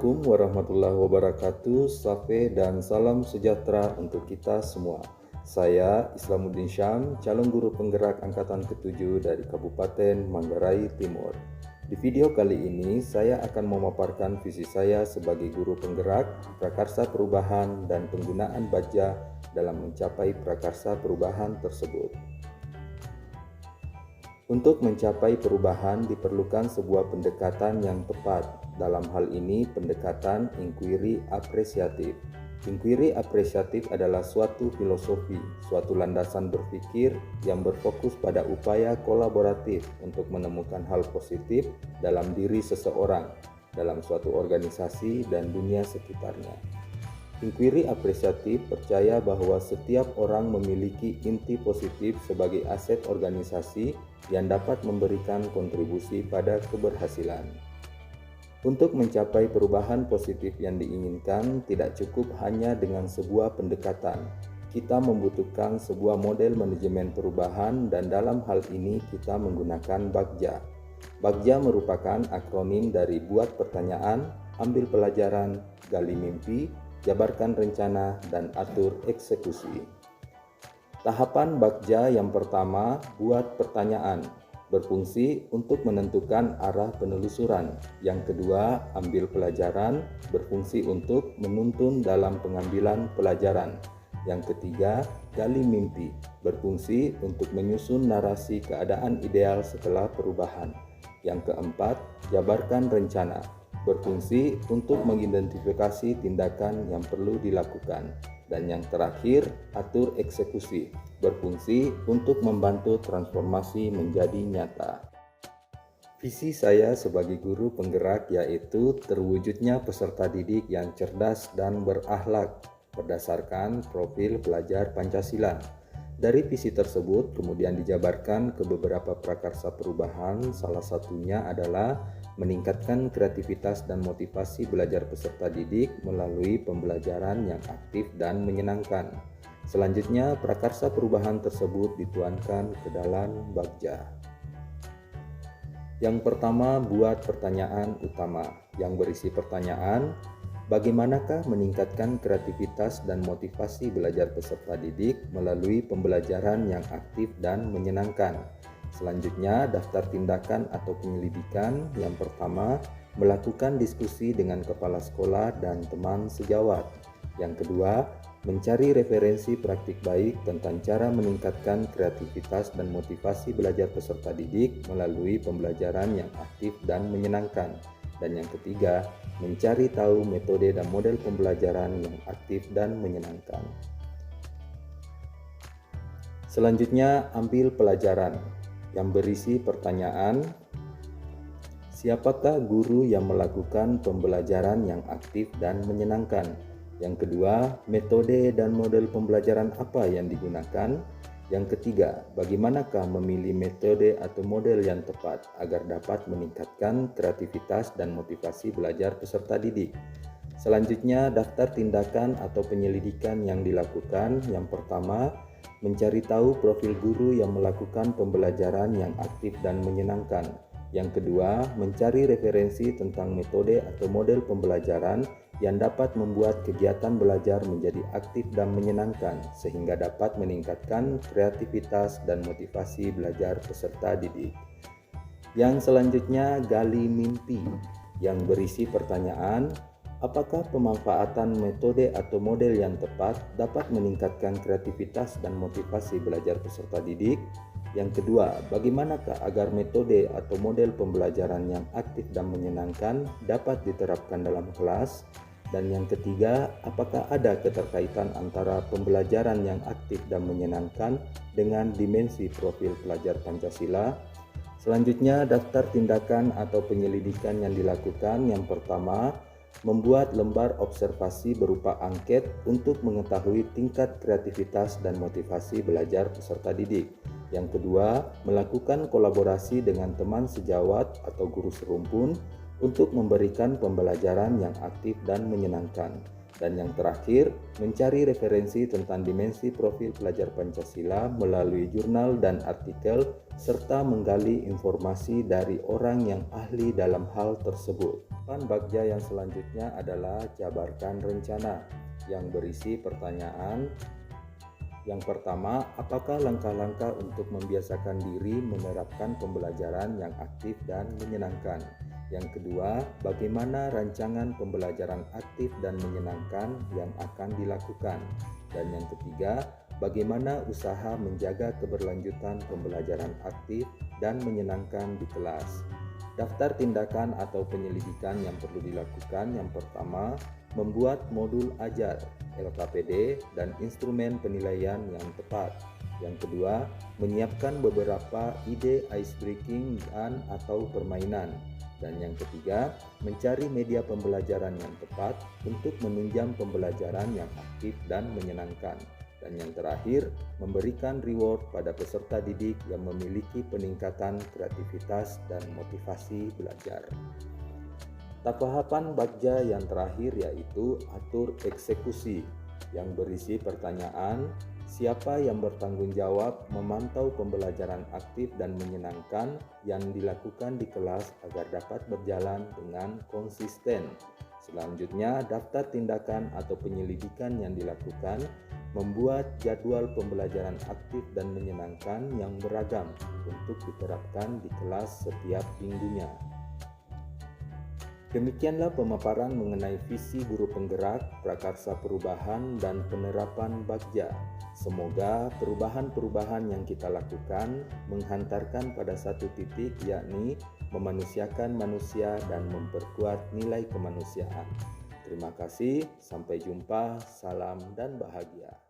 Assalamualaikum warahmatullahi wabarakatuh. Safe dan salam sejahtera untuk kita semua. Saya Islamuddin Syam, calon guru penggerak angkatan ke-7 dari Kabupaten Manggarai Timur. Di video kali ini saya akan memaparkan visi saya sebagai guru penggerak prakarsa perubahan dan penggunaan Bagja dalam mencapai prakarsa perubahan tersebut. Untuk mencapai perubahan diperlukan sebuah pendekatan yang tepat. Dalam hal ini pendekatan inquiry apresiatif. Inquiry apresiatif adalah suatu filosofi, suatu landasan berpikir yang berfokus pada upaya kolaboratif untuk menemukan hal positif dalam diri seseorang, dalam suatu organisasi dan dunia sekitarnya. Inquiry apresiatif percaya bahwa setiap orang memiliki inti positif sebagai aset organisasi yang dapat memberikan kontribusi pada keberhasilan. Untuk mencapai perubahan positif yang diinginkan, tidak cukup hanya dengan sebuah pendekatan. Kita membutuhkan sebuah model manajemen perubahan dan dalam hal ini kita menggunakan Bagja. Bagja merupakan akronim dari buat pertanyaan, ambil pelajaran, gali mimpi, jabarkan rencana, dan atur eksekusi. Tahapan Bagja yang pertama, buat pertanyaan, berfungsi untuk menentukan arah penelusuran. Yang kedua, ambil pelajaran, berfungsi untuk menuntun dalam pengambilan pelajaran. Yang ketiga, gali mimpi, berfungsi untuk menyusun narasi keadaan ideal setelah perubahan. Yang keempat, jabarkan rencana, berfungsi untuk mengidentifikasi tindakan yang perlu dilakukan. Dan yang terakhir, atur eksekusi, berfungsi untuk membantu transformasi menjadi nyata. Visi saya sebagai guru penggerak yaitu terwujudnya peserta didik yang cerdas dan berakhlak berdasarkan profil pelajar Pancasila. Dari visi tersebut kemudian dijabarkan ke beberapa prakarsa perubahan, salah satunya adalah meningkatkan kreativitas dan motivasi belajar peserta didik melalui pembelajaran yang aktif dan menyenangkan. Selanjutnya, prakarsa perubahan tersebut dituangkan ke dalam Bagja. Yang pertama, buat pertanyaan utama yang berisi pertanyaan, bagaimanakah meningkatkan kreativitas dan motivasi belajar peserta didik melalui pembelajaran yang aktif dan menyenangkan? Selanjutnya, daftar tindakan atau penyelidikan. Yang pertama, melakukan diskusi dengan kepala sekolah dan teman sejawat. Yang kedua, mencari referensi praktik baik tentang cara meningkatkan kreativitas dan motivasi belajar peserta didik melalui pembelajaran yang aktif dan menyenangkan. Dan yang ketiga, mencari tahu metode dan model pembelajaran yang aktif dan menyenangkan. Selanjutnya, ambil pelajaran yang berisi pertanyaan, siapakah guru yang melakukan pembelajaran yang aktif dan menyenangkan? Yang kedua, metode dan model pembelajaran apa yang digunakan? Yang ketiga, bagaimanakah memilih metode atau model yang tepat agar dapat meningkatkan kreativitas dan motivasi belajar peserta didik? Selanjutnya, daftar tindakan atau penyelidikan yang dilakukan. Yang pertama, mencari tahu profil guru yang melakukan pembelajaran yang aktif dan menyenangkan. Yang kedua, mencari referensi tentang metode atau model pembelajaran yang dapat membuat kegiatan belajar menjadi aktif dan menyenangkan sehingga dapat meningkatkan kreativitas dan motivasi belajar peserta didik. Yang selanjutnya, gali mimpi yang berisi pertanyaan, apakah pemanfaatan metode atau model yang tepat dapat meningkatkan kreativitas dan motivasi belajar peserta didik? Yang kedua, bagaimanakah agar metode atau model pembelajaran yang aktif dan menyenangkan dapat diterapkan dalam kelas? Dan yang ketiga, apakah ada keterkaitan antara pembelajaran yang aktif dan menyenangkan dengan dimensi profil pelajar Pancasila? Selanjutnya, daftar tindakan atau penyelidikan yang dilakukan. Yang pertama, membuat lembar observasi berupa angket untuk mengetahui tingkat kreativitas dan motivasi belajar peserta didik. Yang kedua, melakukan kolaborasi dengan teman sejawat atau guru serumpun untuk memberikan pembelajaran yang aktif dan menyenangkan. Dan yang terakhir, mencari referensi tentang dimensi profil pelajar Pancasila melalui jurnal dan artikel, serta menggali informasi dari orang yang ahli dalam hal tersebut. Tahapan Bagja yang selanjutnya adalah jabarkan rencana yang berisi pertanyaan. Yang pertama, apakah langkah-langkah untuk membiasakan diri menerapkan pembelajaran yang aktif dan menyenangkan? Yang kedua, bagaimana rancangan pembelajaran aktif dan menyenangkan yang akan dilakukan? Dan yang ketiga, bagaimana usaha menjaga keberlanjutan pembelajaran aktif dan menyenangkan di kelas? Daftar tindakan atau penyelidikan yang perlu dilakukan. Yang pertama, membuat modul ajar, LKPD, dan instrumen penilaian yang tepat. Yang kedua, menyiapkan beberapa ide icebreaking dan atau permainan. Dan yang ketiga, mencari media pembelajaran yang tepat untuk menunjang pembelajaran yang aktif dan menyenangkan. Dan yang terakhir, memberikan reward pada peserta didik yang memiliki peningkatan kreativitas dan motivasi belajar. Tahapan Bagja yang terakhir yaitu atur eksekusi yang berisi pertanyaan, siapa yang bertanggung jawab memantau pembelajaran aktif dan menyenangkan yang dilakukan di kelas agar dapat berjalan dengan konsisten. Selanjutnya, daftar tindakan atau penyelidikan yang dilakukan, membuat jadwal pembelajaran aktif dan menyenangkan yang beragam untuk diterapkan di kelas setiap minggunya. Demikianlah pemaparan mengenai visi guru penggerak, prakarsa perubahan, dan penerapan Bagja. Semoga perubahan-perubahan yang kita lakukan menghantarkan pada satu titik, yakni memanusiakan manusia dan memperkuat nilai kemanusiaan. Terima kasih, sampai jumpa, salam dan bahagia.